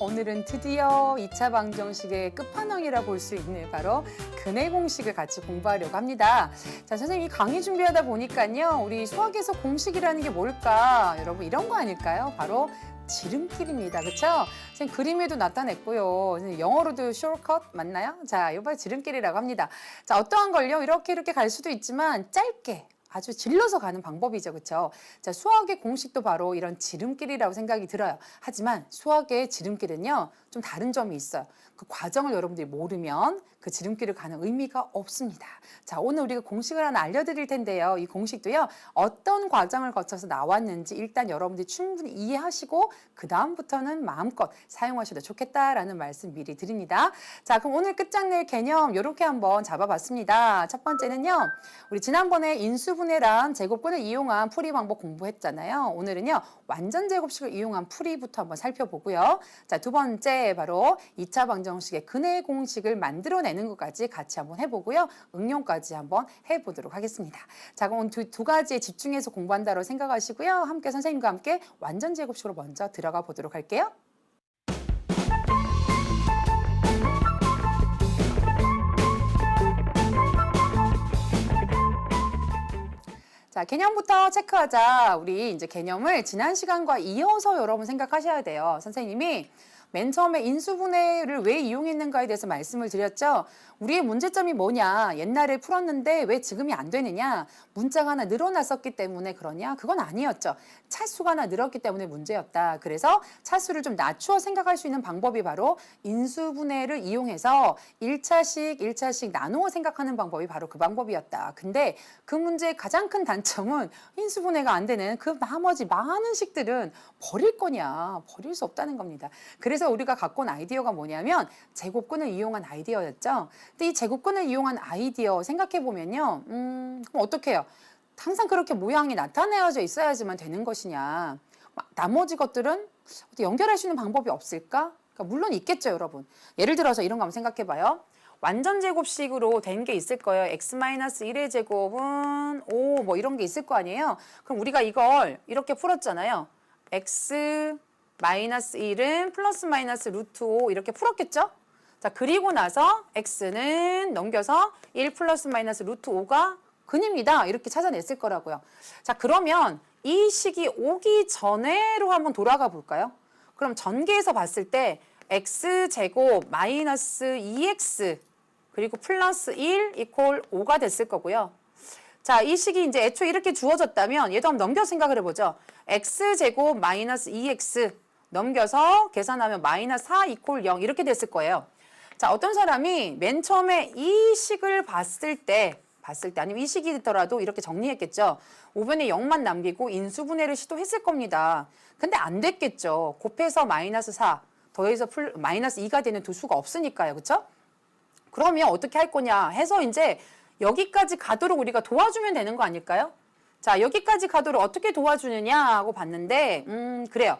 오늘은 드디어 2차 방정식의 끝판왕이라 볼 수 있는 바로 근해 공식을 같이 공부하려고 합니다. 자, 선생님이 강의 준비하다 보니까요. 우리 수학에서 공식이라는 게 뭘까? 여러분 이런 거 아닐까요? 바로 지름길입니다. 그렇죠? 선생님 그림에도 나타냈고요. 선생님 영어로도 shortcut 맞나요? 자, 이거 지름길이라고 합니다. 자, 어떠한 걸요? 이렇게 갈 수도 있지만 짧게 아주 질러서 가는 방법이죠. 그렇죠? 자, 수학의 공식도 바로 이런 지름길이라고 생각이 들어요. 하지만 수학의 지름길은요. 좀 다른 점이 있어요. 그 과정을 여러분들이 모르면 그 지름길을 가는 의미가 없습니다. 자, 오늘 우리가 공식을 하나 알려드릴 텐데요. 이 공식도요. 어떤 과정을 거쳐서 나왔는지 일단 여러분들이 충분히 이해하시고 그 다음부터는 마음껏 사용하셔도 좋겠다라는 말씀 미리 드립니다. 자, 그럼 오늘 끝장낼 개념 이렇게 한번 잡아봤습니다. 첫 번째는요. 우리 지난번에 인수분해랑 제곱근을 이용한 풀이 방법 공부했잖아요. 오늘은요. 완전제곱식을 이용한 풀이부터 한번 살펴보고요. 자, 두 번째 바로 2차 방정식의 근해 공식을 만들어내는 것까지 같이 한번 해보고요. 응용까지 한번 해보도록 하겠습니다. 자, 그럼 오늘 두 가지에 집중해서 공부한다고 생각하시고요. 함께 선생님과 함께 완전제곱식으로 먼저 들어가 보도록 할게요. 자, 개념부터 체크하자. 우리 이제 개념을 지난 시간과 이어서 여러분 생각하셔야 돼요. 선생님이 맨 처음에 인수분해를 왜 이용했는가에 대해서 말씀을 드렸죠. 우리의 문제점이 뭐냐. 옛날에 풀었는데 왜 지금이 안 되느냐. 문자가 하나 늘어났었기 때문에 그러냐. 그건 아니었죠. 차수가 하나 늘었기 때문에 문제였다. 그래서 차수를 좀 낮추어 생각할 수 있는 방법이 바로 인수분해를 이용해서 1차씩 나누어 생각하는 방법이 바로 그 방법이었다. 근데 그 문제의 가장 큰 단점은 인수분해가 안 되는 그 나머지 많은 식들은 버릴 거냐. 버릴 수 없다는 겁니다. 그래서 우리가 갖고 온 아이디어가 뭐냐면 제곱근을 이용한 아이디어였죠. 근데 이 제곱근을 이용한 아이디어 생각해보면요. 그럼 어떻게 해요? 항상 그렇게 모양이 나타내어져 있어야지만 되는 것이냐. 나머지 것들은 어떻게 연결할 수 있는 방법이 없을까? 그러니까 물론 있겠죠, 여러분. 예를 들어서 이런 거 한번 생각해봐요. 완전제곱식으로 된 게 있을 거예요. x-1의 제곱은 5 뭐 이런 게 있을 거 아니에요. 그럼 우리가 이걸 이렇게 풀었잖아요. x-1은 플러스 마이너스 루트 5 이렇게 풀었겠죠? 자, 그리고 나서 x는 넘겨서 1 플러스 마이너스 루트 5가 근입니다. 이렇게 찾아냈을 거라고요. 자, 그러면 이 식이 오기 전에로 한번 돌아가 볼까요? 그럼 전개해서 봤을 때 x제곱 마이너스 2x 그리고 플러스 1 이퀄 5가 됐을 거고요. 자, 이 식이 이제 애초에 이렇게 주어졌다면 얘도 한번 넘겨 생각을 해보죠. x제곱 마이너스 2x 넘겨서 계산하면 마이너스 4 이퀄 0 이렇게 됐을 거예요. 자, 어떤 사람이 맨 처음에 이 식을 봤을 때 아니면 이 식이더라도 이렇게 정리했겠죠. 우변에 0만 남기고 인수분해를 시도했을 겁니다. 근데 안 됐겠죠. 곱해서 마이너스 4 더해서 마이너스 2가 되는 두 수가 없으니까요. 그렇죠? 그러면 어떻게 할 거냐 해서 이제 여기까지 가도록 우리가 도와주면 되는 거 아닐까요? 자, 여기까지 가도록 어떻게 도와주느냐 하고 봤는데 그래요.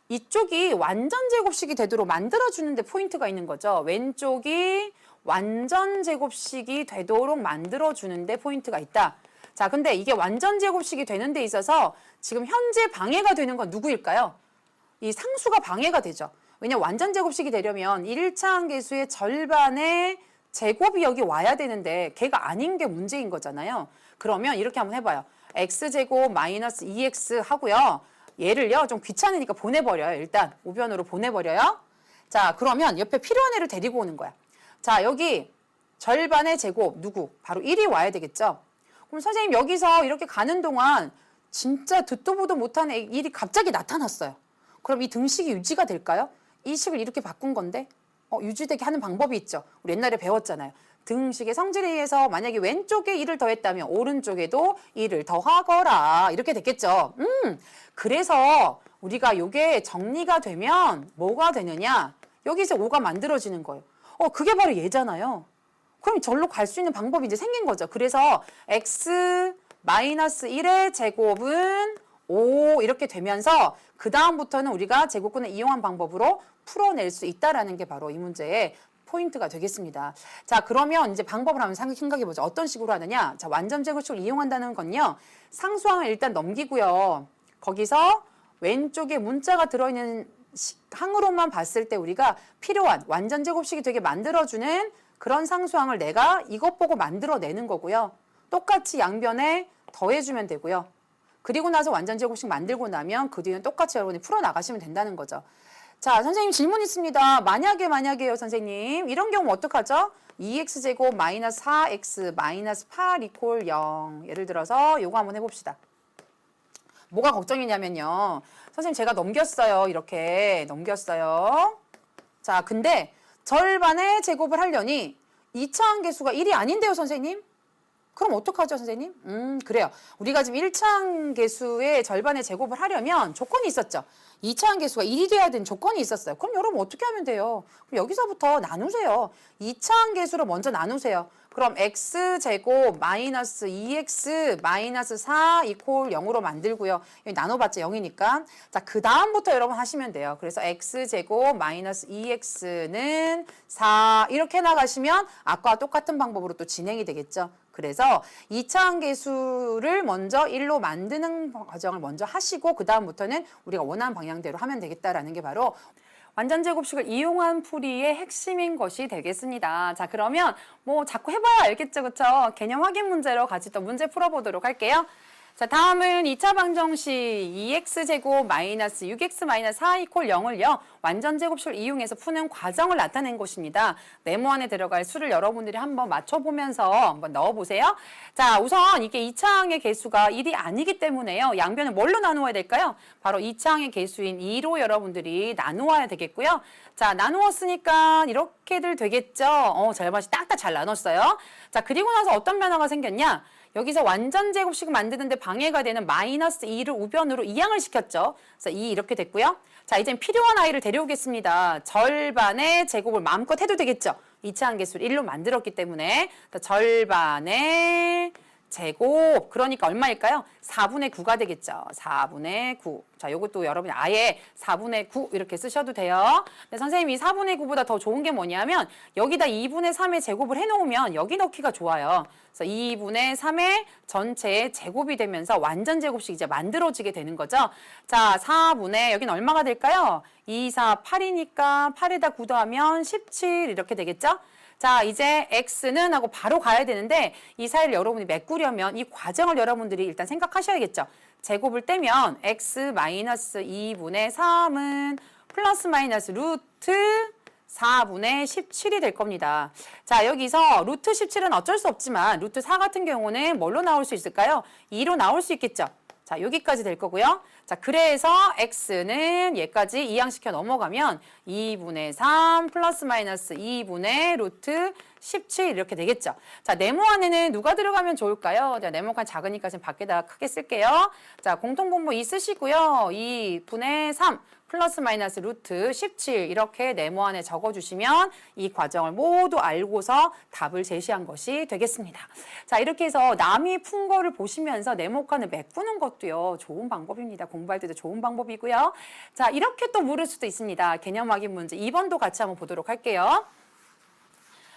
이쪽이 완전제곱식이 되도록 만들어주는 데 포인트가 있는 거죠. 왼쪽이 완전제곱식이 되도록 만들어주는 데 포인트가 있다. 자, 근데 이게 완전제곱식이 되는 데 있어서 지금 현재 방해가 되는 건 누구일까요? 이 상수가 방해가 되죠. 왜냐면 완전제곱식이 되려면 1차 함계수의 절반의 제곱이 여기 와야 되는데 걔가 아닌 게 문제인 거잖아요. 그러면 이렇게 한번 해봐요. x제곱 마이너스 2x 하고요. 얘를요 좀 귀찮으니까 보내버려요. 일단 우변으로 보내버려요. 자, 그러면 옆에 필요한 애를 데리고 오는 거야. 자, 여기 절반의 제곱 누구? 바로 1이 와야 되겠죠. 그럼 선생님 여기서 이렇게 가는 동안 진짜 듣도 보도 못한 애 1이 갑자기 나타났어요. 그럼 이 등식이 유지가 될까요? 이 식을 이렇게 바꾼 건데 유지되게 하는 방법이 있죠. 우리 옛날에 배웠잖아요. 등식의 성질에 의해서 만약에 왼쪽에 1을 더했다면 오른쪽에도 1을 더하거라 이렇게 됐겠죠. 그래서 우리가 이게 정리가 되면 뭐가 되느냐? 여기서 5가 만들어지는 거예요. 그게 바로 얘잖아요. 그럼 절로 갈 수 있는 방법이 이제 생긴 거죠. 그래서 x-1의 제곱은 5 이렇게 되면서 그 다음부터는 우리가 제곱근을 이용한 방법으로 풀어낼 수 있다라는 게 바로 이 문제의 포인트가 되겠습니다. 자, 그러면 이제 방법을 한번 생각해보죠. 어떤 식으로 하느냐? 자, 완전제곱식을 이용한다는 건요. 상수항을 일단 넘기고요. 거기서 왼쪽에 문자가 들어있는 항으로만 봤을 때 우리가 필요한 완전 제곱식이 되게 만들어주는 그런 상수항을 내가 이것 보고 만들어내는 거고요. 똑같이 양변에 더해주면 되고요. 그리고 나서 완전 제곱식 만들고 나면 그 뒤는 똑같이 여러분이 풀어나가시면 된다는 거죠. 자, 선생님 질문 있습니다. 만약에요, 선생님. 이런 경우 어떡하죠? 2x제곱 마이너스 4x 마이너스 8 이퀄 0. 예를 들어서 요거 한번 해봅시다. 뭐가 걱정이냐면요. 선생님 제가 넘겼어요. 이렇게 넘겼어요. 자, 근데 절반의 제곱을 하려니 2차항 계수가 1이 아닌데요, 선생님? 그럼 어떡하죠, 선생님? 그래요. 우리가 지금 1차항 계수의 절반의 제곱을 하려면 조건이 있었죠. 2차항 계수가 1이 돼야 되는 조건이 있었어요. 그럼 여러분 어떻게 하면 돼요? 그럼 여기서부터 나누세요. 2차항 계수로 먼저 나누세요. 그럼 x제곱 마이너스 2x 마이너스 4 이퀄 0으로 만들고요. 여기 나눠봤자 0이니까. 자, 그 다음부터 여러분 하시면 돼요. 그래서 x제곱 마이너스 2x는 4 이렇게 나가시면 아까와 똑같은 방법으로 또 진행이 되겠죠. 그래서 2차항 계수를 먼저 1로 만드는 과정을 먼저 하시고 그 다음부터는 우리가 원하는 방향대로 하면 되겠다라는 게 바로 완전 제곱식을 이용한 풀이의 핵심인 것이 되겠습니다. 자, 그러면 뭐 자꾸 해봐야 알겠죠, 그쵸? 개념 확인 문제로 같이 또 문제 풀어보도록 할게요. 자, 다음은 2차 방정식 2x제곱 마이너스 6x 마이너스 4 이퀄 0을요. 완전 제곱식을 이용해서 푸는 과정을 나타낸 것입니다. 네모 안에 들어갈 수를 여러분들이 한번 맞춰보면서 한번 넣어보세요. 자, 우선 이게 2차항의 개수가 1이 아니기 때문에요. 양변을 뭘로 나누어야 될까요? 바로 2차항의 개수인 2로 여러분들이 나누어야 되겠고요. 자, 나누었으니까 이렇게들 되겠죠? 절반씩 딱딱 잘 나눴어요. 자, 그리고 나서 어떤 변화가 생겼냐? 여기서 완전 제곱식을 만드는데 방해가 되는 마이너스 2를 우변으로 이항을 시켰죠. 그래서 2 이렇게 됐고요. 자, 이젠 필요한 아이를 데려오겠습니다. 절반의 제곱을 마음껏 해도 되겠죠. 2차항 계수를 1로 만들었기 때문에 절반의 제곱, 그러니까 얼마일까요? 4분의 9가 되겠죠. 4분의 9. 자, 요것도 여러분이 아예 4분의 9 이렇게 쓰셔도 돼요. 근데 선생님이 이 4분의 9보다 더 좋은 게 뭐냐면 여기다 2분의 3의 제곱을 해놓으면 여기 넣기가 좋아요. 그래서 2분의 3의 전체의 제곱이 되면서 완전 제곱식 이제 만들어지게 되는 거죠. 자, 4분의 여기는 얼마가 될까요? 2, 4, 8이니까 8에다 9 더하면 17 이렇게 되겠죠? 자, 이제 x는 하고 바로 가야 되는데 이 사이를 여러분이 메꾸려면 이 과정을 여러분들이 일단 생각하셔야겠죠. 제곱을 떼면 x 마이너스 2분의 3은 플러스 마이너스 루트 4분의 17이 될 겁니다. 자, 여기서 루트 17은 어쩔 수 없지만 루트 4 같은 경우는 뭘로 나올 수 있을까요? 2로 나올 수 있겠죠. 자, 여기까지 될 거고요. 자, 그래서 x는 얘까지 이항시켜 넘어가면 2분의 3 플러스 마이너스 2분의 루트 17 이렇게 되겠죠. 자, 네모 안에는 누가 들어가면 좋을까요? 자, 네모가 작으니까 지금 밖에다 크게 쓸게요. 자, 공통분모 2 쓰시고요. 2분의 3 플러스 마이너스 루트 17 이렇게 네모 안에 적어주시면 이 과정을 모두 알고서 답을 제시한 것이 되겠습니다. 자, 이렇게 해서 남이 푼 거를 보시면서 네모칸을 메꾸는 것도요. 좋은 방법입니다. 공부할 때도 좋은 방법이고요. 자, 이렇게 또 물을 수도 있습니다. 개념 확인 문제 2번도 같이 한번 보도록 할게요.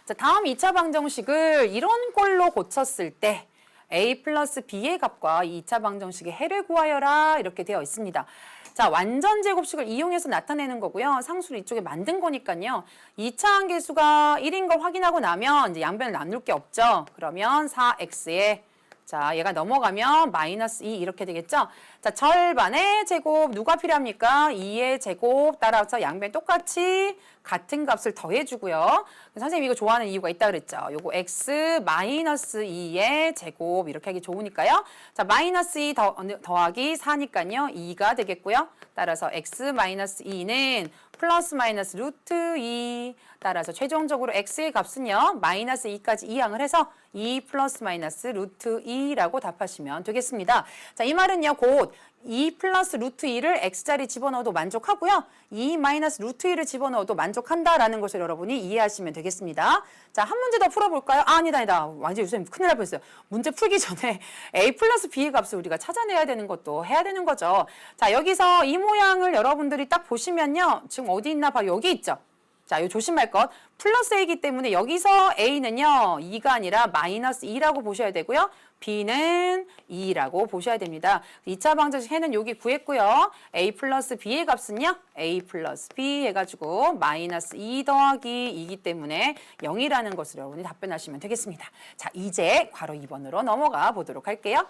자, 다음 2차 방정식을 이런 꼴로 고쳤을 때 a 플러스 b의 값과 2차 방정식의 해를 구하여라 이렇게 되어 있습니다. 자, 완전 제곱식을 이용해서 나타내는 거고요. 상수를 이쪽에 만든 거니까요. 2차항 계수가 1인 걸 확인하고 나면 이제 양변을 나눌 게 없죠. 그러면 4x에 자, 얘가 넘어가면 마이너스 2 이렇게 되겠죠. 자, 절반의 제곱 누가 필요합니까? 2의 제곱 따라서 양변 똑같이 같은 값을 더해주고요. 선생님 이거 좋아하는 이유가 있다 그랬죠. 요거 x 마이너스 2의 제곱 이렇게 하기 좋으니까요. 자, 마이너스 2 더하기 4니까요. 2가 되겠고요. 따라서 x 마이너스 2는 플러스 마이너스 루트 2 따라서 최종적으로 x의 값은요. 마이너스 2까지 이항을 해서 2 플러스 마이너스 루트 2라고 답하시면 되겠습니다. 자, 이 말은요. 곧 2 플러스 루트 2를 x자리 집어넣어도 만족하고요. 2 마이너스 루트 2를 집어넣어도 만족한다라는 것을 여러분이 이해하시면 되겠습니다. 자, 한 문제 더 풀어볼까요? 아니다. 완전 요새 큰일 날 뻔했어요. 문제 풀기 전에 a 플러스 b의 값을 우리가 찾아내야 되는 것도 해야 되는 거죠. 자, 여기서 이 모양을 여러분들이 딱 보시면요. 지금 어디 있나 바로 여기 있죠. 자, 이거 조심할 것. 플러스 a이기 때문에 여기서 a는요. 2가 아니라 마이너스 2라고 보셔야 되고요. b는 2라고 보셔야 됩니다. 2차 방정식 해는 여기 구했고요. a 플러스 b의 값은요. a 플러스 b 해가지고 마이너스 2 더하기 2이기 때문에 0이라는 것을 여러분이 답변하시면 되겠습니다. 자, 이제 괄호 2번으로 넘어가 보도록 할게요.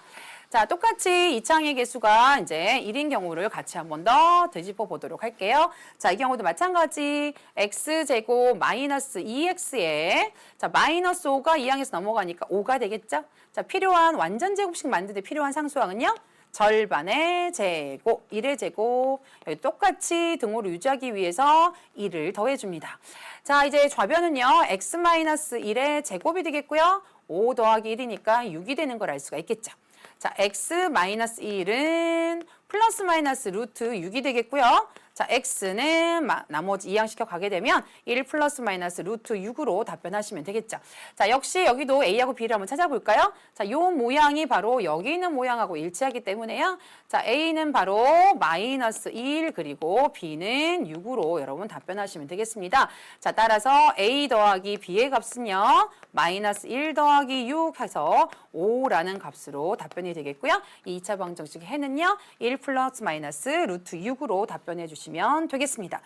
자, 똑같이 이차항의 개수가 이제 1인 경우를 같이 한 번 더 되짚어 보도록 할게요. 자, 이 경우도 마찬가지 x제곱 마이너스 2x에 자, 마이너스 5가 2항에서 넘어가니까 5가 되겠죠? 자, 필요한 완전 제곱식 만드는데 필요한 상수항은요? 절반의 제곱, 1의 제곱. 여기 똑같이 등호를 유지하기 위해서 1을 더해줍니다. 자, 이제 좌변은요. x-1의 제곱이 되겠고요. 5 더하기 1이니까 6이 되는 걸 알 수가 있겠죠. 자, x-1은 플러스 마이너스 루트 6이 되겠고요. 자, x는 나머지 이항시켜 가게 되면 1 플러스 마이너스 루트 6으로 답변하시면 되겠죠. 자, 역시 여기도 a하고 b를 한번 찾아볼까요? 자, 요 모양이 바로 여기 있는 모양하고 일치하기 때문에요. 자, a는 바로 마이너스 1 그리고 b는 6으로 여러분 답변하시면 되겠습니다. 자, 따라서 a 더하기 b의 값은요. 마이너스 1 더하기 6 해서 5라는 값으로 답변이 되겠고요. 2차 방정식 해는요. 1 플러스 마이너스 루트 6으로 답변해 주시면 되겠습니다.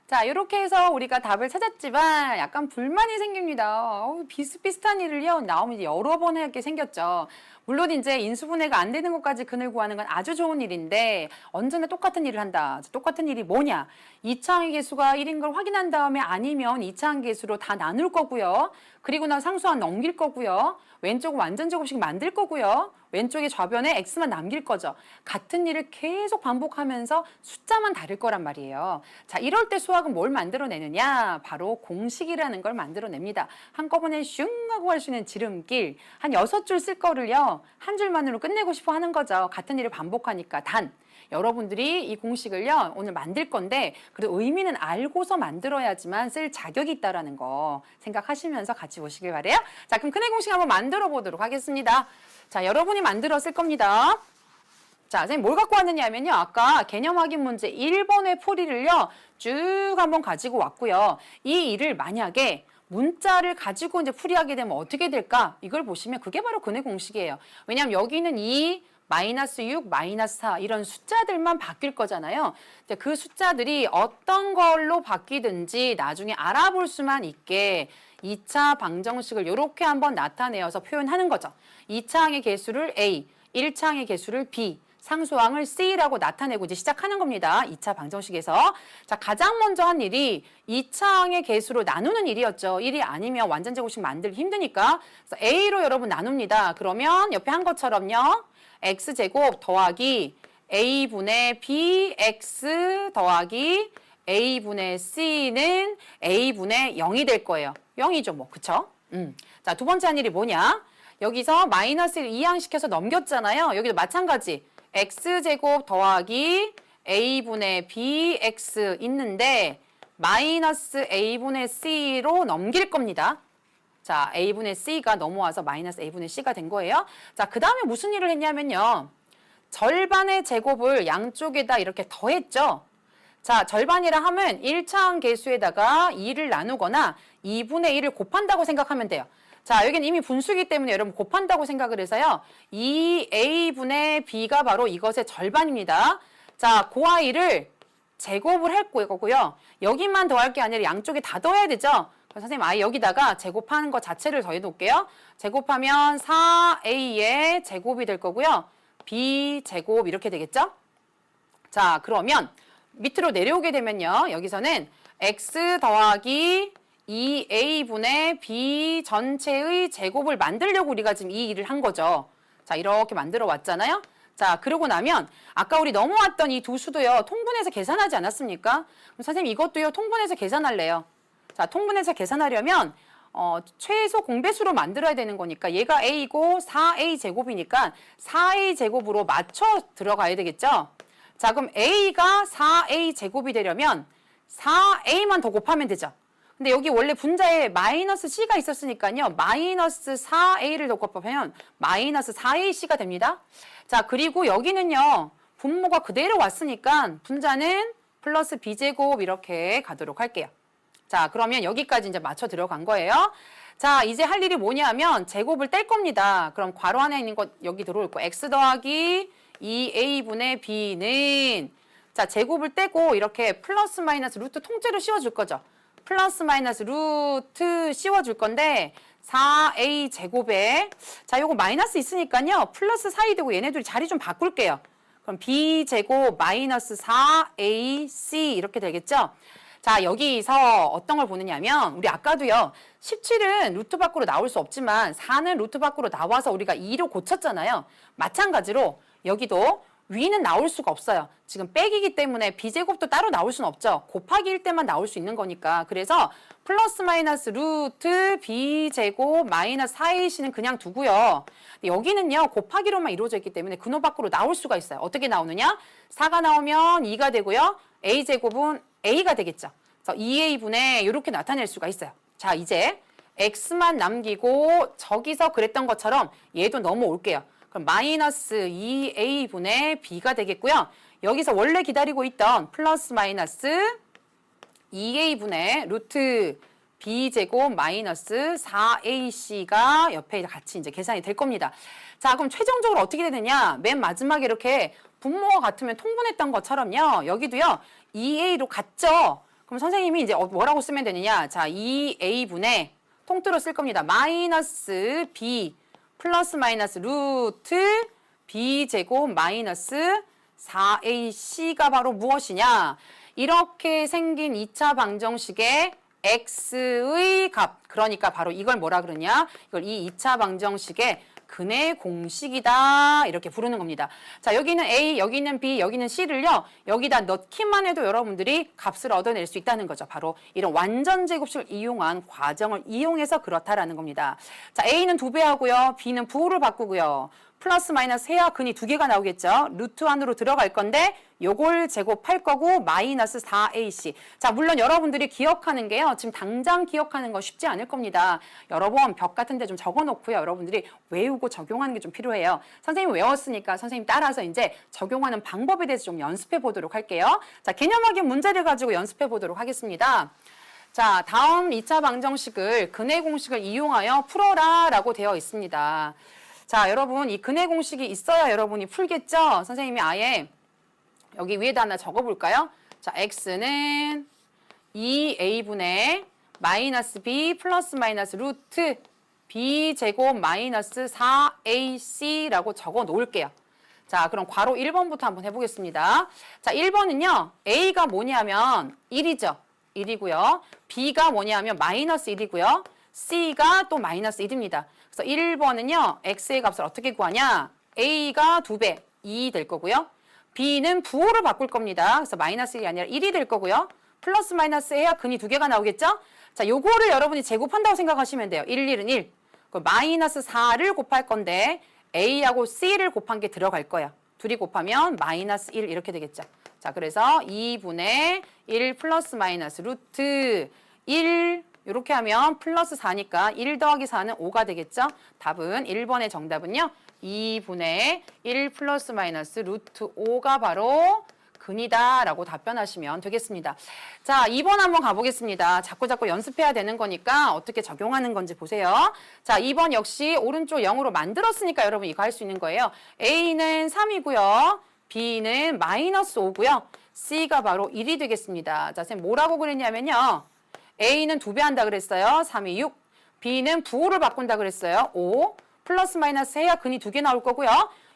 자, 이렇게 해서 우리가 답을 찾았지만 약간 불만이 생깁니다. 비슷비슷한 일을요, 나오면 이제 여러 번 하게 생겼죠. 물론 이제 인수분해가 안 되는 것까지 근을 구하는 건 아주 좋은 일인데 언제나 똑같은 일을 한다. 똑같은 일이 뭐냐? 2차항의 개수가 1인 걸 확인한 다음에 아니면 2차항 개수로 다 나눌 거고요. 그리고 나 상수항 넘길 거고요. 왼쪽은 완전 제곱식 만들 거고요. 왼쪽에 좌변에 x만 남길 거죠. 같은 일을 계속 반복하면서 숫자만 다를 거란 말이에요. 자, 이럴 때 수학은 뭘 만들어내느냐? 바로 공식이라는 걸 만들어냅니다. 한꺼번에 슝 하고 할 수 있는 지름길. 한 6줄 쓸 거를요. 한 줄만으로 끝내고 싶어 하는 거죠. 같은 일을 반복하니까. 단, 여러분들이 이 공식을요 오늘 만들 건데 그래도 의미는 알고서 만들어야지만 쓸 자격이 있다라는 거 생각하시면서 같이 보시길 바래요. 자, 그럼 큰의 공식 한번 만들어 보도록 하겠습니다. 자, 여러분이 만들었을 겁니다. 자, 선생님 뭘 갖고 왔느냐 하면요. 아까 개념 확인 문제 1번의 풀이를요 쭉 한번 가지고 왔고요. 이 일을 만약에 문자를 가지고 이제 풀이하게 되면 어떻게 될까? 이걸 보시면 그게 바로 근의 공식이에요. 왜냐하면 여기는 2, 마이너스 6, 마이너스 4 이런 숫자들만 바뀔 거잖아요. 그 숫자들이 어떤 걸로 바뀌든지 나중에 알아볼 수만 있게 2차 방정식을 이렇게 한번 나타내어서 표현하는 거죠. 2차항의 개수를 A, 1차항의 개수를 B, 상수항을 C라고 나타내고 이제 시작하는 겁니다. 2차 방정식에서. 자, 가장 먼저 한 일이 2차항의 개수로 나누는 일이었죠. 1이 아니면 완전 제곱식 만들기 힘드니까. 그래서 A로 여러분 나눕니다. 그러면 옆에 한 것처럼요. x제곱 더하기 a분의 bx 더하기 a분의 c는 a분의 0이 될 거예요. 0이죠 뭐, 그쵸? 자, 두 번째 한 일이 뭐냐? 여기서 마이너스를 이항시켜서 넘겼잖아요. 여기도 마찬가지. x제곱 더하기 a분의 bx 있는데 마이너스 a분의 c로 넘길 겁니다. 자, a분의 c가 넘어와서 마이너스 a분의 c가 된 거예요. 자, 그 다음에 무슨 일을 했냐면요. 절반의 제곱을 양쪽에다 이렇게 더했죠. 자, 절반이라 하면 1차항 개수에다가 2를 나누거나 2분의 1을 곱한다고 생각하면 돼요. 자, 여기는 이미 분수이기 때문에 여러분 곱한다고 생각을 해서요. 2a분의 b가 바로 이것의 절반입니다. 자, 그 아이를 제곱을 할 거고요. 여기만 더할 게 아니라 양쪽에 다 더해야 되죠. 그래서 선생님 아예 여기다가 제곱하는 것 자체를 더해 놓을게요. 제곱하면 4a의 제곱이 될 거고요. b제곱 이렇게 되겠죠? 자, 그러면 밑으로 내려오게 되면요. 여기서는 x 더하기 2a분의 b 전체의 제곱을 만들려고 우리가 지금 이 일을 한 거죠. 자, 이렇게 만들어 왔잖아요. 자, 그러고 나면 아까 우리 넘어왔던 이 두 수도요. 통분해서 계산하지 않았습니까? 그럼 선생님 이것도요. 통분해서 계산할래요. 자, 통분해서 계산하려면 최소 공배수로 만들어야 되는 거니까 얘가 a이고 4a 제곱이니까 4a 제곱으로 맞춰 들어가야 되겠죠? 자, 그럼 a가 4a 제곱이 되려면 4a만 더 곱하면 되죠. 근데 여기 원래 분자에 마이너스 c가 있었으니까요. 마이너스 4a를 더 곱하면 마이너스 4ac가 됩니다. 자, 그리고 여기는요. 분모가 그대로 왔으니까 분자는 플러스 b제곱 이렇게 가도록 할게요. 자, 그러면 여기까지 이제 맞춰 들어간 거예요. 자, 이제 할 일이 뭐냐면 제곱을 뗄 겁니다. 그럼 괄호 안에 있는 것 여기 들어올 거. x 더하기 2a분의 b는 자, 제곱을 떼고 이렇게 플러스 마이너스 루트 통째로 씌워줄 거죠. 플러스 마이너스 루트 씌워줄 건데 4a 제곱에 자, 요거 마이너스 있으니까요. 플러스 4이 되고 얘네들이 자리 좀 바꿀게요. 그럼 b 제곱 마이너스 4ac 이렇게 되겠죠. 자, 여기서 어떤 걸 보느냐면 우리 아까도요. 17은 루트 밖으로 나올 수 없지만 4는 루트 밖으로 나와서 우리가 2로 고쳤잖아요. 마찬가지로 여기도 위는 나올 수가 없어요. 지금 빼기이기 때문에 b제곱도 따로 나올 수는 없죠. 곱하기일 때만 나올 수 있는 거니까. 그래서 플러스 마이너스 루트 b제곱 마이너스 4ac는 그냥 두고요. 여기는요. 곱하기로만 이루어져 있기 때문에 근호 밖으로 나올 수가 있어요. 어떻게 나오느냐? 4가 나오면 2가 되고요. a제곱은 a가 되겠죠. 그래서 2a분의 이렇게 나타낼 수가 있어요. 자, 이제 x만 남기고 저기서 그랬던 것처럼 얘도 넘어올게요. 그럼 마이너스 2a분의 b가 되겠고요. 여기서 원래 기다리고 있던 플러스 마이너스 2a분의 루트 b제곱 마이너스 4ac가 옆에 같이 이제 계산이 될 겁니다. 자, 그럼 최종적으로 어떻게 되느냐? 맨 마지막에 이렇게 분모가 같으면 통분했던 것처럼요. 여기도요. 2a로 같죠? 그럼 선생님이 이제 뭐라고 쓰면 되느냐? 자, 2a분의 통틀어 쓸 겁니다. 마이너스 b 플러스 마이너스 루트 b제곱 마이너스 4ac가 바로 무엇이냐? 이렇게 생긴 2차 방정식의 x의 값. 그러니까 바로 이걸 뭐라 그러냐? 이걸 이 2차 방정식의 근의 공식이다 이렇게 부르는 겁니다. 자, 여기는 A, 여기는 B, 여기는 C를요. 여기다 넣기만 해도 여러분들이 값을 얻어낼 수 있다는 거죠. 바로 이런 완전 제곱식을 이용한 과정을 이용해서 그렇다라는 겁니다. 자, A는 2배 하고요. B는 부호를 바꾸고요. 플러스 마이너스 해야 근이 2개가 나오겠죠. 루트 안으로 들어갈 건데 요걸 제곱할 거고 마이너스 4ac. 자, 물론 여러분들이 기억하는 게요. 지금 당장 기억하는 거 쉽지 않을 겁니다. 여러 번 벽 같은 데 좀 적어놓고요. 여러분들이 외우고 적용하는 게 좀 필요해요. 선생님이 외웠으니까 선생님 따라서 이제 적용하는 방법에 대해서 좀 연습해 보도록 할게요. 자, 개념 확인 문제를 가지고 연습해 보도록 하겠습니다. 자, 다음 2차 방정식을 근의 공식을 이용하여 풀어라 라고 되어 있습니다. 자, 여러분 이 근의 공식이 있어야 여러분이 풀겠죠? 선생님이 아예 여기 위에다 하나 적어볼까요? 자, x는 2a분의 마이너스 b 플러스 마이너스 루트 b제곱 마이너스 4ac라고 적어 놓을게요. 자, 그럼 괄호 1번부터 한번 해보겠습니다. 자, 1번은요. a가 뭐냐면 1이죠. 1이고요. b가 뭐냐면 마이너스 1이고요. c가 또 마이너스 1입니다. 그래서 1번은요. x의 값을 어떻게 구하냐? a가 2배, 2 될 거고요. b는 부호를 바꿀 겁니다. 그래서 마이너스 1이 아니라 1이 될 거고요. 플러스 마이너스 해야 근이 2개가 나오겠죠? 자, 요거를 여러분이 제곱한다고 생각하시면 돼요. 1, 1은 1. 그럼 마이너스 4를 곱할 건데 a하고 c를 곱한 게 들어갈 거예요. 둘이 곱하면 마이너스 1 이렇게 되겠죠. 자, 그래서 2분의 1 플러스 마이너스 루트 1 이렇게 하면 플러스 4니까 1 더하기 4는 5가 되겠죠? 답은 1번의 정답은요. 2분의 1 플러스 마이너스 루트 5가 바로 근이다 라고 답변하시면 되겠습니다. 자, 2번 한번 가보겠습니다. 자꾸 연습해야 되는 거니까 어떻게 적용하는 건지 보세요. 자, 2번 역시 오른쪽 0으로 만들었으니까 여러분 이거 할 수 있는 거예요. A는 3이고요. B는 마이너스 5고요. C가 바로 1이 되겠습니다. 자, 선생님 뭐라고 그랬냐면요. A는 2배 한다 그랬어요. 3이 6. B는 부호를 바꾼다 그랬어요. 5. 플러스 마이너스 해야 근이 2개 나올 거고요.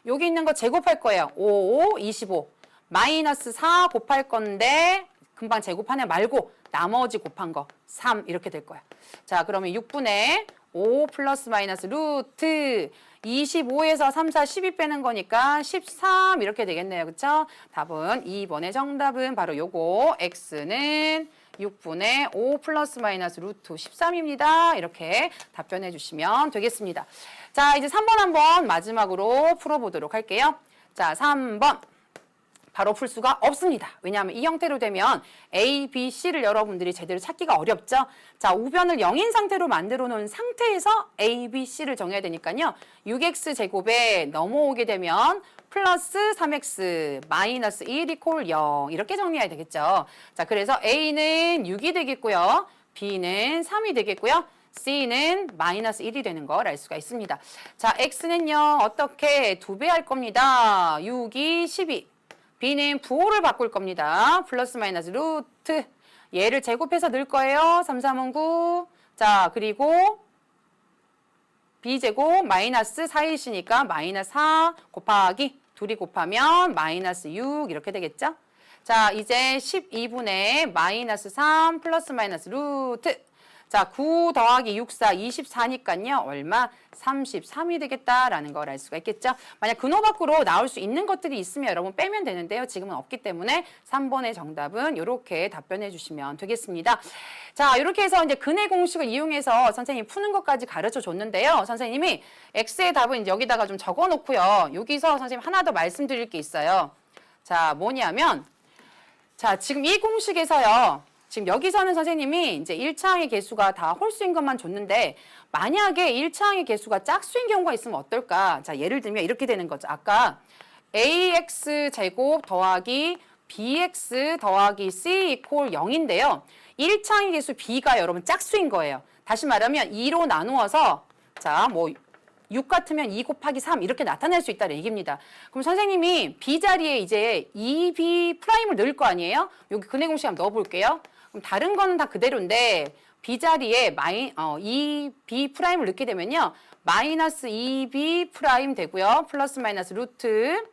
여기 있는 거 제곱할 거예요. 5, 25. 마이너스 4 곱할 건데 금방 제곱하냐 말고 나머지 곱한 거 3 이렇게 될 거야. 자, 그러면 6분의 5 플러스 마이너스 루트 25에서 3, 4, 12 빼는 거니까 13 이렇게 되겠네요. 그쵸? 답은 2번의 정답은 바로 요거 x는 6분의 5 플러스 마이너스 루트 13입니다. 이렇게 답변해 주시면 되겠습니다. 자, 이제 3번 한번 마지막으로 풀어보도록 할게요. 자, 3번. 바로 풀 수가 없습니다. 왜냐하면 이 형태로 되면 A, B, C를 여러분들이 제대로 찾기가 어렵죠. 자, 우변을 0인 상태로 만들어 놓은 상태에서 A, B, C를 정해야 되니까요. 6x 제곱에 넘어오게 되면 플러스 3x 마이너스 1 이퀄 0 이렇게 정리해야 되겠죠. 자, 그래서 A는 6이 되겠고요. B는 3이 되겠고요. C는 마이너스 1이 되는 걸 알 수가 있습니다. 자, X는요. 어떻게 2배 할 겁니다. 6이 12. B는 부호를 바꿀 겁니다. 플러스 마이너스 루트. 얘를 제곱해서 넣을 거예요. 3, 3은 9. 자, 그리고 B제곱 마이너스 4이시니까 마이너스 4 곱하기 2이 곱하면 마이너스 6 이렇게 되겠죠? 자, 이제 12분의 마이너스 3 플러스 마이너스 루트. 자, 9 더하기 6, 4, 24니까요. 얼마? 33이 되겠다라는 걸 알 수가 있겠죠. 만약 근호 밖으로 나올 수 있는 것들이 있으면 여러분 빼면 되는데요. 지금은 없기 때문에 3번의 정답은 이렇게 답변해 주시면 되겠습니다. 자, 이렇게 해서 이제 근의 공식을 이용해서 선생님이 푸는 것까지 가르쳐 줬는데요. 선생님이 X의 답은 이제 여기다가 좀 적어 놓고요. 여기서 선생님 하나 더 말씀드릴 게 있어요. 자, 뭐냐면 자, 지금 이 공식에서요. 지금 여기서는 선생님이 이제 1차항의 개수가 다 홀수인 것만 줬는데 만약에 1차항의 개수가 짝수인 경우가 있으면 어떨까? 자, 예를 들면 이렇게 되는 거죠. 아까 ax 제곱 더하기 bx 더하기 c 이퀄 0인데요. 1차항의 개수 b가 여러분 짝수인 거예요. 다시 말하면 2로 나누어서 자, 뭐 6 같으면 2 곱하기 3 이렇게 나타낼 수 있다는 얘기입니다. 그럼 선생님이 b 자리에 이제 2b 프라임을 넣을 거 아니에요? 여기 근의 공식 한번 넣어볼게요. 그럼 다른 거는 다 그대로인데 b 자리에 2b 프라임을 넣게 되면요. 마이너스 2b 프라임 되고요. 플러스 마이너스 루트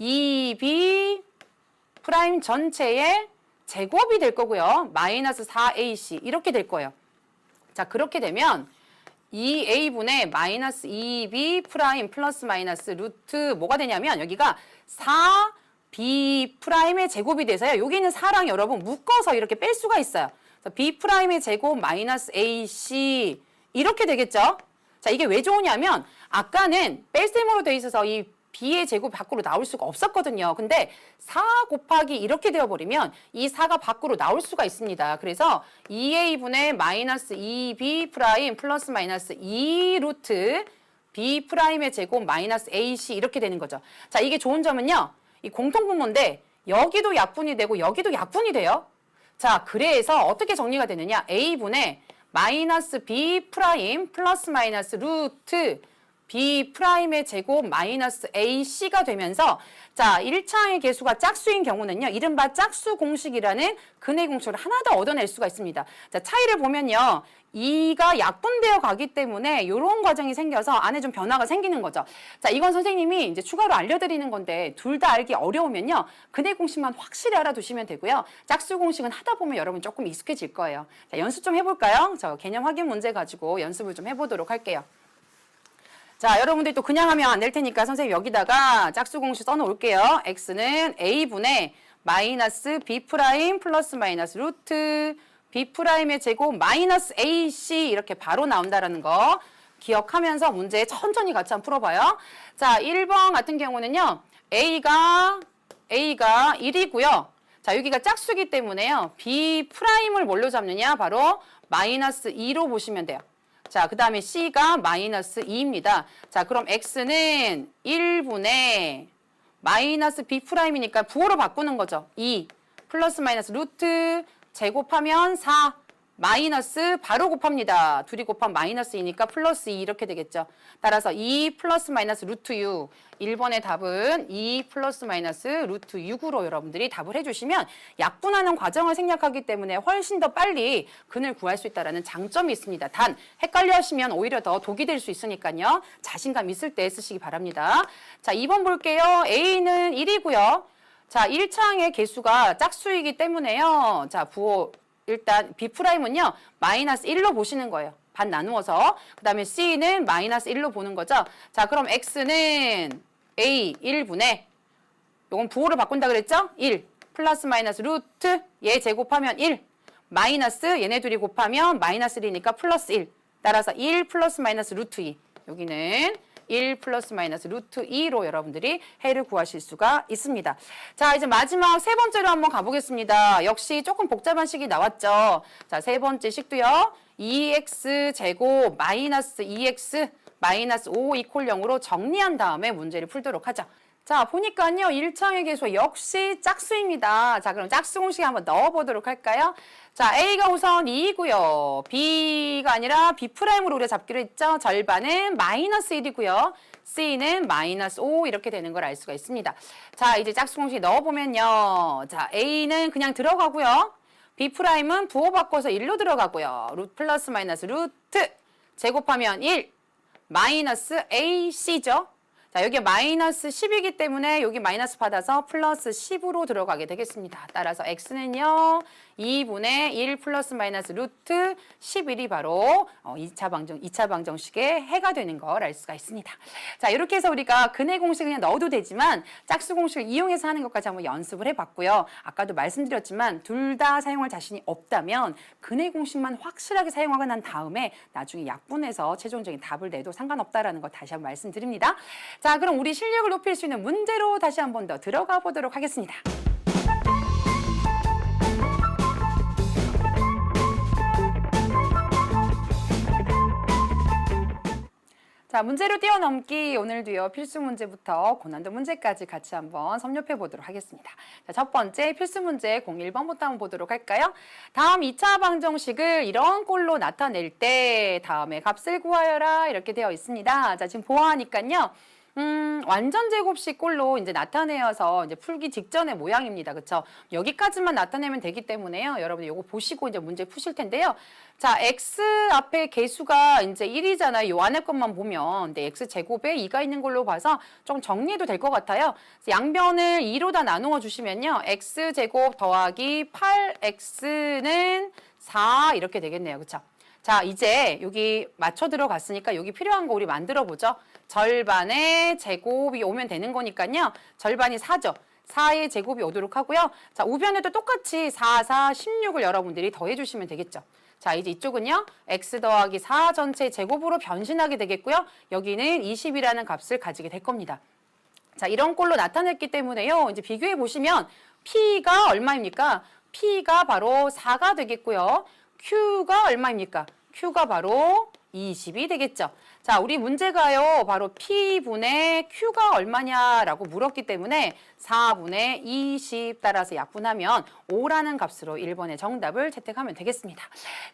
2b 프라임 전체의 제곱이 될 거고요. 마이너스 4ac 이렇게 될 거예요. 자, 그렇게 되면 2a분의 마이너스 2b 프라임 플러스 마이너스 루트 뭐가 되냐면 여기가 4b 프라임의 제곱이 돼서요. 여기는 4랑 여러분 묶어서 이렇게 뺄 수가 있어요. 그래서 b 프라임의 제곱 마이너스 ac 이렇게 되겠죠. 자, 이게 왜 좋으냐면 아까는 뺄셈으로 돼 있어서 이 b의 제곱 밖으로 나올 수가 없었거든요. 근데 4 곱하기 이렇게 되어버리면 이 4가 밖으로 나올 수가 있습니다. 그래서 2a분의 마이너스 2b 프라임 플러스 마이너스 2 루트 b 프라임의 제곱 마이너스 ac 이렇게 되는 거죠. 자, 이게 좋은 점은요. 이 공통분모인데 여기도 약분이 되고 여기도 약분이 돼요. 자, 그래서 어떻게 정리가 되느냐. a분의 마이너스 b 프라임 플러스 마이너스 루트 b 프라임의 제곱 마이너스 ac가 되면서 자, 1차항의 개수가 짝수인 경우는요. 이른바 짝수 공식이라는 근의 공식을 하나 더 얻어낼 수가 있습니다. 자, 차이를 보면요. 2가 약분되어 가기 때문에 이런 과정이 생겨서 안에 좀 변화가 생기는 거죠. 자, 이건 선생님이 이제 추가로 알려드리는 건데 둘 다 알기 어려우면요. 근의 공식만 확실히 알아두시면 되고요. 짝수 공식은 하다 보면 여러분 조금 익숙해질 거예요. 자, 연습 좀 해볼까요? 저 개념 확인 문제 가지고 연습을 좀 해보도록 할게요. 자, 여러분들이 또 그냥 하면 안 될 테니까 선생님 여기다가 짝수 공식 써놓을게요. x는 a분의 마이너스 b 프라임 플러스 마이너스 루트 b 프라임의 제곱 마이너스 ac 이렇게 바로 나온다라는 거 기억하면서 문제 천천히 같이 한번 풀어봐요. 자, 1번 같은 경우는요. a가 1이고요. 자, 여기가 짝수기 때문에요. b 프라임을 뭘로 잡느냐? 바로 마이너스 2로 보시면 돼요. 자, 그 다음에 C가 마이너스 2입니다. 자, 그럼 X는 1분의 마이너스 B 프라임이니까 부호로 바꾸는 거죠. 2 플러스 마이너스 루트 제곱하면 4 마이너스 바로 곱합니다. 둘이 곱하면 마이너스 2니까 플러스 2 이렇게 되겠죠. 따라서 2 플러스 마이너스 루트 6 1번의 답은 2 플러스 마이너스 루트 6으로 여러분들이 답을 해주시면 약분하는 과정을 생략하기 때문에 훨씬 더 빨리 근을 구할 수 있다는 장점이 있습니다. 단 헷갈려 하시면 오히려 더 독이 될 수 있으니까요. 자신감 있을 때 쓰시기 바랍니다. 자, 2번 볼게요. A는 1이고요. 자, 1차항의 개수가 짝수이기 때문에요. 자, 부호 일단 B'은요. 마이너스 1로 보시는 거예요. 반 나누어서. 그 다음에 C는 마이너스 1로 보는 거죠. 자, 그럼 X는 A 1분의 요건 부호를 바꾼다 그랬죠? 1 플러스 마이너스 루트 얘 제곱하면 1 마이너스 얘네 둘이 곱하면 마이너스 1이니까 플러스 1 따라서 1 플러스 마이너스 루트 2 여기는 1 플러스 마이너스 루트 2로 여러분들이 해를 구하실 수가 있습니다. 자, 이제 마지막 세 번째로 한번 가보겠습니다. 역시 조금 복잡한 식이 나왔죠. 자, 세 번째 식도요. 2x 제곱 마이너스 2x 마이너스 5 이퀄 0으로 정리한 다음에 문제를 풀도록 하죠. 자, 보니까요. 1차의 계수 역시 짝수입니다. 자, 그럼 짝수 공식 한번 넣어보도록 할까요? 자, A가 우선 2이고요. B가 아니라 B'으로 우리가 잡기로 했죠. 절반은 마이너스 1이고요. C는 마이너스 5 이렇게 되는 걸 알 수가 있습니다. 자, 이제 짝수 공식 넣어보면요. 자, A는 그냥 들어가고요. B'은 부호 바꿔서 1로 들어가고요. 루트 플러스 마이너스 루트 제곱하면 1 마이너스 AC죠. 자, 여기 마이너스 10이기 때문에 여기 마이너스 받아서 플러스 10으로 들어가게 되겠습니다. 따라서 x는요. 2분의 1 플러스 마이너스 루트 11이 바로 2차 방정식의 해가 되는 걸 알 수가 있습니다. 자, 이렇게 해서 우리가 근해 공식을 그냥 넣어도 되지만 짝수 공식을 이용해서 하는 것까지 한번 연습을 해봤고요. 아까도 말씀드렸지만 둘 다 사용할 자신이 없다면 근해 공식만 확실하게 사용하고 난 다음에 나중에 약분해서 최종적인 답을 내도 상관없다라는 거 다시 한번 말씀드립니다. 자, 그럼 우리 실력을 높일 수 있는 문제로 다시 한 번 더 들어가 보도록 하겠습니다. 자, 문제로 뛰어넘기 오늘도요. 필수 문제부터 고난도 문제까지 같이 한번 섭렵해 보도록 하겠습니다. 자, 첫 번째 필수 문제 01번부터 한번 보도록 할까요? 다음 2차 방정식을 이런 꼴로 나타낼 때 다음에 값을 구하여라 이렇게 되어 있습니다. 자, 지금 보아하니까요. 완전 제곱식 꼴로 이제 나타내어서 이제 풀기 직전의 모양입니다. 그쵸? 여기까지만 나타내면 되기 때문에요. 여러분 이거 보시고 이제 문제 푸실 텐데요. 자, x 앞에 개수가 이제 1이잖아요. 요 안에 것만 보면. 근데 x 제곱에 2가 있는 걸로 봐서 좀 정리해도 될 것 같아요. 양변을 2로 다 나누어 주시면요. x 제곱 더하기 8x는 4 이렇게 되겠네요. 그쵸? 자, 이제 여기 맞춰 들어갔으니까 여기 필요한 거 우리 만들어 보죠. 절반의 제곱이 오면 되는 거니까요. 절반이 4죠. 4의 제곱이 오도록 하고요. 자, 우변에도 똑같이 4, 4, 16을 여러분들이 더해 주시면 되겠죠. 자, 이제 이쪽은요. x 더하기 4 전체 제곱으로 변신하게 되겠고요. 여기는 20이라는 값을 가지게 될 겁니다. 자, 이런 꼴로 나타냈기 때문에요. 이제 비교해 보시면 P가 얼마입니까? P가 바로 4가 되겠고요. Q가 얼마입니까? Q가 바로 20이 되겠죠. 자, 우리 문제가요. 바로 P분의 Q가 얼마냐라고 물었기 때문에 4분의 20 따라서 약분하면 5라는 값으로 1번의 정답을 채택하면 되겠습니다.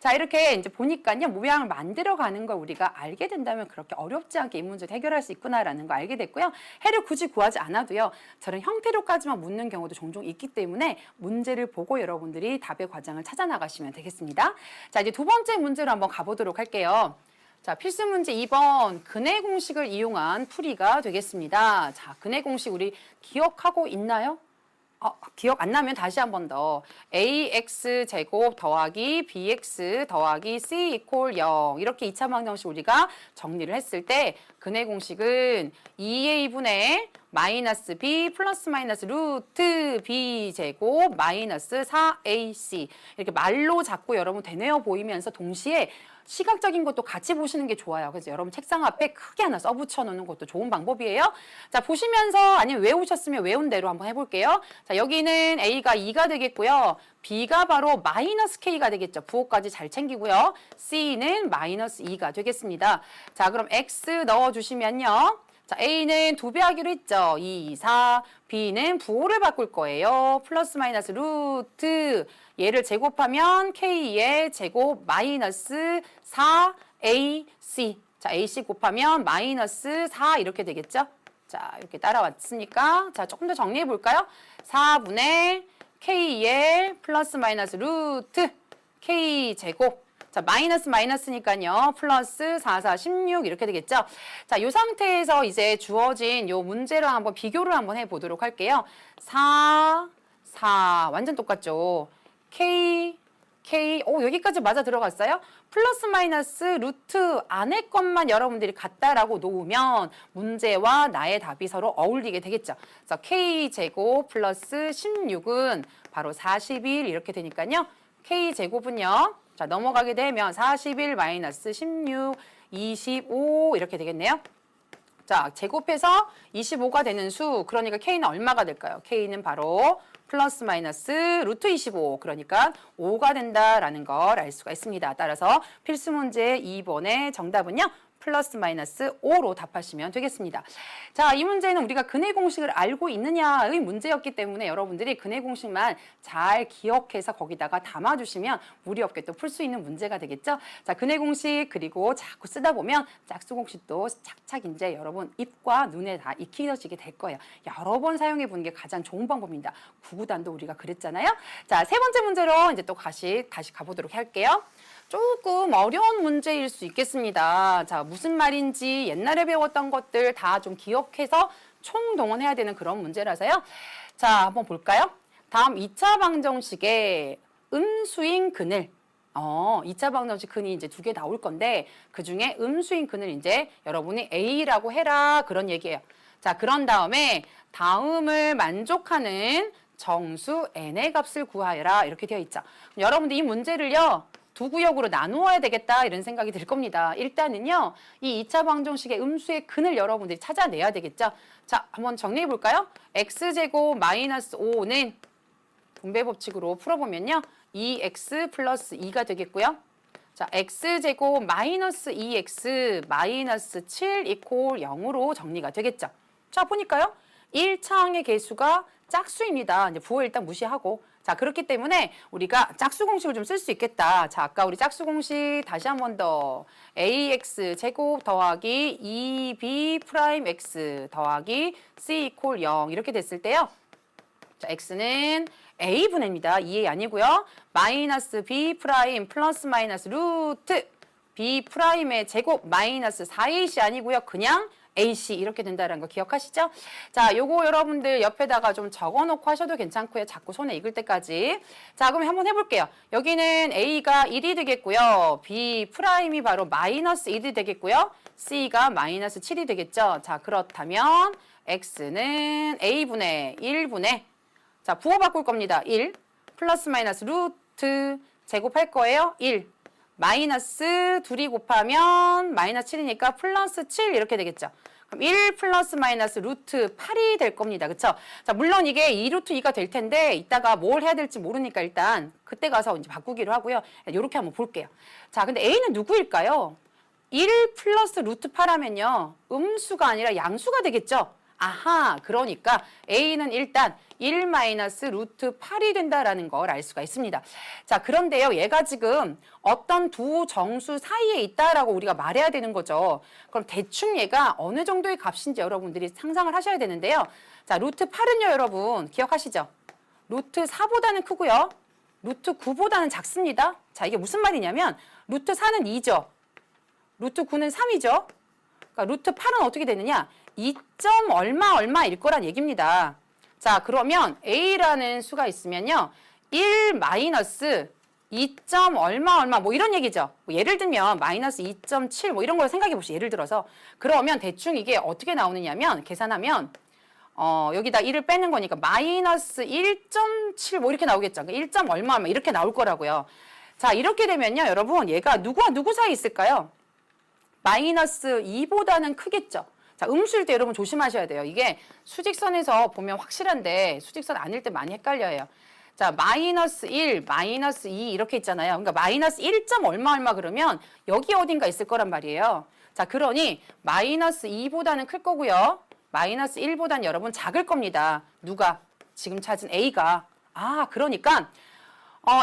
자, 이렇게 이제 보니까요. 모양을 만들어가는 걸 우리가 알게 된다면 그렇게 어렵지 않게 이 문제를 해결할 수 있구나라는 거 알게 됐고요. 해를 굳이 구하지 않아도요. 저런 형태로까지만 묻는 경우도 종종 있기 때문에 문제를 보고 여러분들이 답의 과정을 찾아 나가시면 되겠습니다. 자, 이제 두 번째 문제로 한번 가보도록 할게요. 자, 필수 문제 2번 근해 공식을 이용한 풀이가 되겠습니다. 자, 근해 공식 우리 기억하고 있나요? 기억 안 나면 다시 한 번 더. ax 제곱 더하기 bx 더하기 c 이퀄 0 이렇게 2차 방정식 우리가 정리를 했을 때 근해 공식은 2a분의 마이너스 b 플러스 마이너스 루트 b 제곱 마이너스 4ac 이렇게 말로 자꾸 여러분 되뇌어 보이면서 동시에 시각적인 것도 같이 보시는 게 좋아요. 그래서 여러분 책상 앞에 크게 하나 써붙여 놓는 것도 좋은 방법이에요. 자, 보시면서 아니면 외우셨으면 외운 대로 한번 해볼게요. 자, 여기는 A가 2가 되겠고요. B가 바로 마이너스 K가 되겠죠. 부호까지 잘 챙기고요. C는 마이너스 2가 되겠습니다. 자, 그럼 X 넣어주시면요. 자, A는 2배 하기로 했죠. 2, 4. B는 부호를 바꿀 거예요. 플러스 마이너스 루트. 얘를 제곱하면 K의 제곱 마이너스 4AC. 자, AC 곱하면 마이너스 4 이렇게 되겠죠. 자, 이렇게 따라왔으니까 자, 조금 더 정리해 볼까요? 4분의 K의 플러스 마이너스 루트 K 제곱. 자, 마이너스 마이너스니까요. 플러스 4, 4, 16 이렇게 되겠죠. 자, 이 상태에서 이제 주어진 요 문제랑 한번 비교를 한번 해보도록 할게요. 4, 4 완전 똑같죠. K, 여기까지 맞아 들어갔어요? 플러스 마이너스 루트 안에 것만 여러분들이 같다라고 놓으면 문제와 나의 답이 서로 어울리게 되겠죠. 그래서 K제곱 플러스 16은 바로 41 이렇게 되니까요. K제곱은요. 자, 넘어가게 되면 41 마이너스 16, 25 이렇게 되겠네요. 자, 제곱해서 25가 되는 수, 그러니까 K는 얼마가 될까요? K는 바로 플러스 마이너스 루트 25, 그러니까 5가 된다라는 걸 알 수가 있습니다. 따라서 필수 문제 2번의 정답은요. 플러스 마이너스 5로 답하시면 되겠습니다. 자, 이 문제는 우리가 근해 공식을 알고 있느냐의 문제였기 때문에 여러분들이 근해 공식만 잘 기억해서 거기다가 담아주시면 무리 없게 또 풀 수 있는 문제가 되겠죠. 자, 근해 공식 그리고 자꾸 쓰다 보면 짝수 공식도 착착 이제 여러분 입과 눈에 다 익혀지게 될 거예요. 여러 번 사용해 보는 게 가장 좋은 방법입니다. 구구단도 우리가 그랬잖아요. 자, 세 번째 문제로 이제 또 다시 가보도록 할게요. 조금 어려운 문제일 수 있겠습니다. 자, 무슨 말인지 옛날에 배웠던 것들 다 좀 기억해서 총동원해야 되는 그런 문제라서요. 자, 한번 볼까요? 다음 2차 방정식의 음수인 근을 2차 방정식 근이 이제 두 개 나올 건데 그중에 음수인 근을 이제 여러분이 A라고 해라 그런 얘기예요. 자, 그런 다음에 다음을 만족하는 정수 n의 값을 구하여라 이렇게 되어 있죠. 여러분들 이 문제를요. 두 구역으로 나누어야 되겠다 이런 생각이 들 겁니다. 일단은요. 이 2차 방정식의 음수의 근을 여러분들이 찾아내야 되겠죠. 자, 한번 정리해 볼까요? x제곱 마이너스 5는 분배 법칙으로 풀어보면요. 2x 플러스 2가 되겠고요. 자, x제곱 마이너스 2x 마이너스 7 이퀄 0으로 정리가 되겠죠. 자, 보니까요. 1차항의 개수가 짝수입니다. 이제 부호 일단 무시하고. 자, 그렇기 때문에 우리가 짝수 공식을 좀 쓸 수 있겠다. 자, 아까 우리 짝수 공식 다시 한 번 더. ax 제곱 더하기 2b 프라임 x 더하기 c 이퀄 0 이렇게 됐을 때요. 자, x는 a분의입니다. 2a 아니고요. 마이너스 b 프라임 플러스 마이너스 루트 b 프라임의 제곱 마이너스 4ac 아니고요. 그냥 AC 이렇게 된다는 거 기억하시죠? 자, 요거 여러분들 옆에다가 좀 적어놓고 하셔도 괜찮고요. 자꾸 손에 익을 때까지. 자, 그럼 한번 해볼게요. 여기는 A가 1이 되겠고요. B 프라임이 바로 마이너스 1이 되겠고요. C가 마이너스 7이 되겠죠? 자, 그렇다면 X는 A분의 1분의 자, 부호 바꿀 겁니다. 1 플러스 마이너스 루트 제곱할 거예요. 1 마이너스 2이 곱하면 마이너스 7이니까 플러스 7 이렇게 되겠죠. 그럼 1 플러스 마이너스 루트 8이 될 겁니다. 그쵸? 자, 물론 이게 2 루트 2가 될 텐데 이따가 뭘 해야 될지 모르니까 일단 그때 가서 이제 바꾸기로 하고요. 이렇게 한번 볼게요. 자, 근데 A는 누구일까요? 1 플러스 루트 8 하면요. 음수가 아니라 양수가 되겠죠? 아하, 그러니까 A는 일단 1 마이너스 루트 8이 된다라는 걸 알 수가 있습니다. 자, 그런데요, 얘가 지금 어떤 두 정수 사이에 있다라고 우리가 말해야 되는 거죠. 그럼 대충 얘가 어느 정도의 값인지 여러분들이 상상을 하셔야 되는데요. 자, 루트 8은요, 여러분 기억하시죠? 루트 4보다는 크고요. 루트 9보다는 작습니다. 자, 이게 무슨 말이냐면 루트 4는 2죠. 루트 9는 3이죠. 그러니까 루트 8은 어떻게 되느냐? 2. 얼마일 거란 얘기입니다. 자, 그러면 A라는 수가 있으면요. 1 마이너스 2. 얼마 뭐 이런 얘기죠. 뭐 예를 들면 마이너스 2.7 뭐 이런 걸 생각해 보시죠. 예를 들어서. 그러면 대충 이게 어떻게 나오느냐면 계산하면 여기다 1을 빼는 거니까 마이너스 1.7 뭐 이렇게 나오겠죠. 그러니까 1. 얼마 이렇게 나올 거라고요. 자, 이렇게 되면요. 여러분 얘가 누구와 누구 사이에 있을까요? 마이너스 2보다는 크겠죠. 자, 음수일 때 여러분 조심하셔야 돼요. 이게 수직선에서 보면 확실한데 수직선 아닐 때 많이 헷갈려요. 자, 마이너스 1, 마이너스 2 이렇게 있잖아요. 그러니까 마이너스 1. 얼마 그러면 여기 어딘가 있을 거란 말이에요. 자, 그러니 마이너스 2보다는 클 거고요. 마이너스 1보다는 여러분 작을 겁니다. 누가? 지금 찾은 A가. 아, 그러니까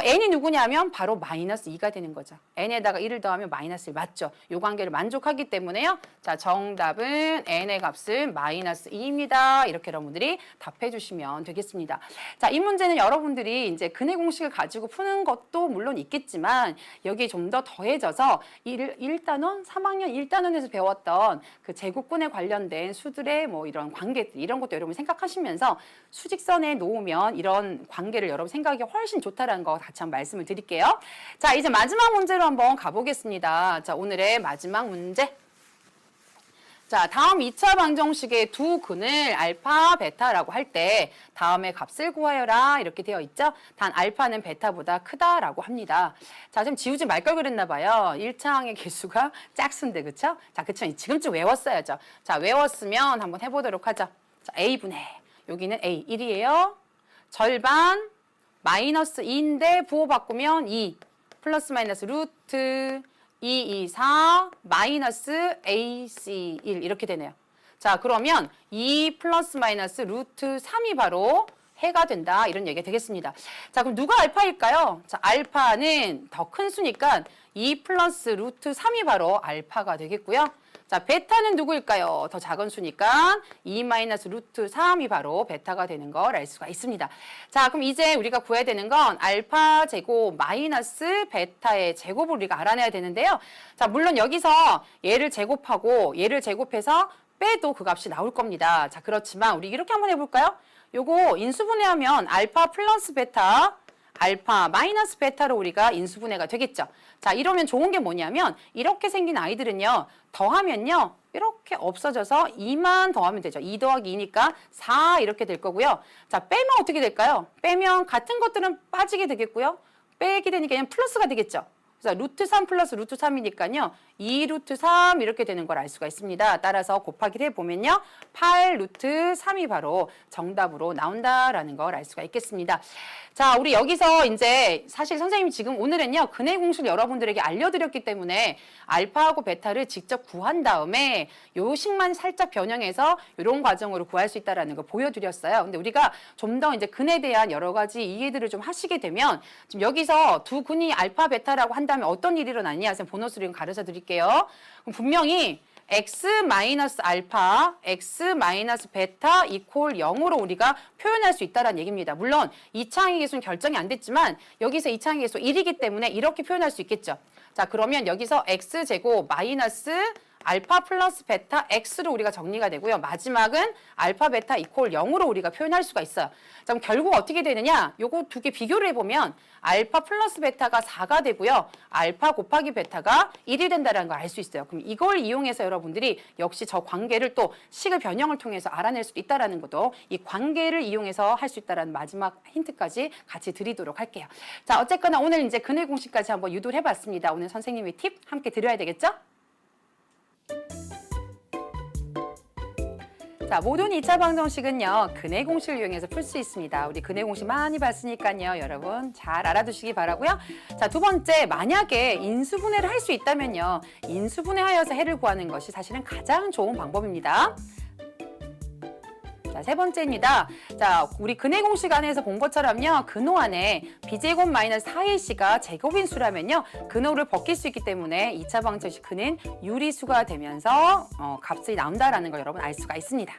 n이 누구냐면 바로 마이너스 2가 되는 거죠. n에다가 1을 더하면 마이너스 1 맞죠? 이 관계를 만족하기 때문에요. 자, 정답은 n의 값은 마이너스 2입니다. 이렇게 여러분들이 답해 주시면 되겠습니다. 자, 이 문제는 여러분들이 이제 근해 공식을 가지고 푸는 것도 물론 있겠지만 여기에 좀 더 더해져서 1단원, 3학년 1단원에서 배웠던 그 제곱근에 관련된 수들의 뭐 이런 관계들 이런 것도 여러분 생각하시면서 수직선에 놓으면 이런 관계를 여러분 생각하기 훨씬 좋다라는 거 같이 한번 말씀을 드릴게요. 자, 이제 마지막 문제로 한번 가보겠습니다. 자, 오늘의 마지막 문제. 자, 다음 2차 방정식의 두 근을 알파, 베타라고 할 때 다음의 값을 구하여라 이렇게 되어 있죠. 단 알파는 베타보다 크다라고 합니다. 자, 지금 지우지 말 걸 그랬나 봐요. 1차항의 개수가 짝수인데 그쵸? 자, 그쵸? 지금쯤 외웠어야죠. 자, 외웠으면 한번 해보도록 하죠. 자, A분의 여기는 A 1이에요. 절반 마이너스 2인데 부호 바꾸면 2 플러스 마이너스 루트 224 마이너스 AC1 이렇게 되네요. 자, 그러면 2 플러스 마이너스 루트 3이 바로 해가 된다. 이런 얘기가 되겠습니다. 자, 그럼 누가 알파일까요? 자, 알파는 더 큰 수니까 2 플러스 루트 3이 바로 알파가 되겠고요. 자, 베타는 누구일까요? 더 작은 수니까 2 마이너스 루트 3이 바로 베타가 되는 걸 알 수가 있습니다. 자, 그럼 이제 우리가 구해야 되는 건 알파 제곱 마이너스 베타의 제곱을 우리가 알아내야 되는데요. 자, 물론 여기서 얘를 제곱하고 얘를 제곱해서 빼도 그 값이 나올 겁니다. 자, 그렇지만 우리 이렇게 한번 해볼까요? 요거 인수분해하면 알파 플러스 베타, 알파 마이너스 베타로 우리가 인수분해가 되겠죠. 자, 이러면 좋은 게 뭐냐면 이렇게 생긴 아이들은요. 더하면요. 이렇게 없어져서 2만 더하면 되죠. 2 더하기 2니까 4 이렇게 될 거고요. 자, 빼면 어떻게 될까요? 빼면 같은 것들은 빠지게 되겠고요. 빼게 되니까 그냥 플러스가 되겠죠. 그래서 루트 3 플러스 루트 3이니까요. 2 루트 3 이렇게 되는 걸 알 수가 있습니다. 따라서 곱하기를 해보면요. 8 루트 3이 바로 정답으로 나온다라는 걸 알 수가 있겠습니다. 자, 우리 여기서 이제 사실 선생님이 지금 오늘은요. 근해 공식을 여러분들에게 알려드렸기 때문에 알파하고 베타를 직접 구한 다음에 요 식만 살짝 변형해서 이런 과정으로 구할 수 있다는 걸 보여드렸어요. 근데 우리가 좀 더 이제 근에 대한 여러 가지 이해들을 좀 하시게 되면 지금 여기서 두 근이 알파, 베타라고 한다면 어떤 일이 일어나냐? 선생님 번호수를 가르쳐 드릴게요. 그럼 분명히 x 마이너스 알파, x 마이너스 베타 이퀄 0으로 우리가 표현할 수 있다는 얘기입니다. 물론 이차항의 계수는 결정이 안 됐지만 여기서 이차항의 계수 1이기 때문에 이렇게 표현할 수 있겠죠. 자, 그러면 여기서 x제곱 마이너스 알파 플러스 베타 x로 우리가 정리가 되고요. 마지막은 알파 베타 이퀄 0으로 우리가 표현할 수가 있어요. 자, 그럼 결국 어떻게 되느냐? 요거 두 개 비교를 해보면 알파 플러스 베타가 4가 되고요. 알파 곱하기 베타가 1이 된다는 걸 알 수 있어요. 그럼 이걸 이용해서 여러분들이 역시 저 관계를 또 식의 변형을 통해서 알아낼 수도 있다는 것도 이 관계를 이용해서 할 수 있다는 마지막 힌트까지 같이 드리도록 할게요. 자, 어쨌거나 오늘 이제 근해 공식까지 한번 유도를 해봤습니다. 오늘 선생님의 팁 함께 드려야 되겠죠? 자, 모든 2차 방정식은요. 근해 공식을 이용해서 풀 수 있습니다. 우리 근해 공식 많이 봤으니까요. 여러분 잘 알아두시기 바라고요. 자, 두 번째, 만약에 인수분해를 할 수 있다면요. 인수분해하여서 해를 구하는 것이 사실은 가장 좋은 방법입니다. 자, 세 번째입니다. 자, 우리 근해 공식 안에서 본 것처럼요. 근호 안에 b제곱 마이너스 4ac가 제곱인수라면요. 근호를 벗길 수 있기 때문에 2차 방정식 근은 유리수가 되면서 값이 나온다라는 걸 여러분 알 수가 있습니다.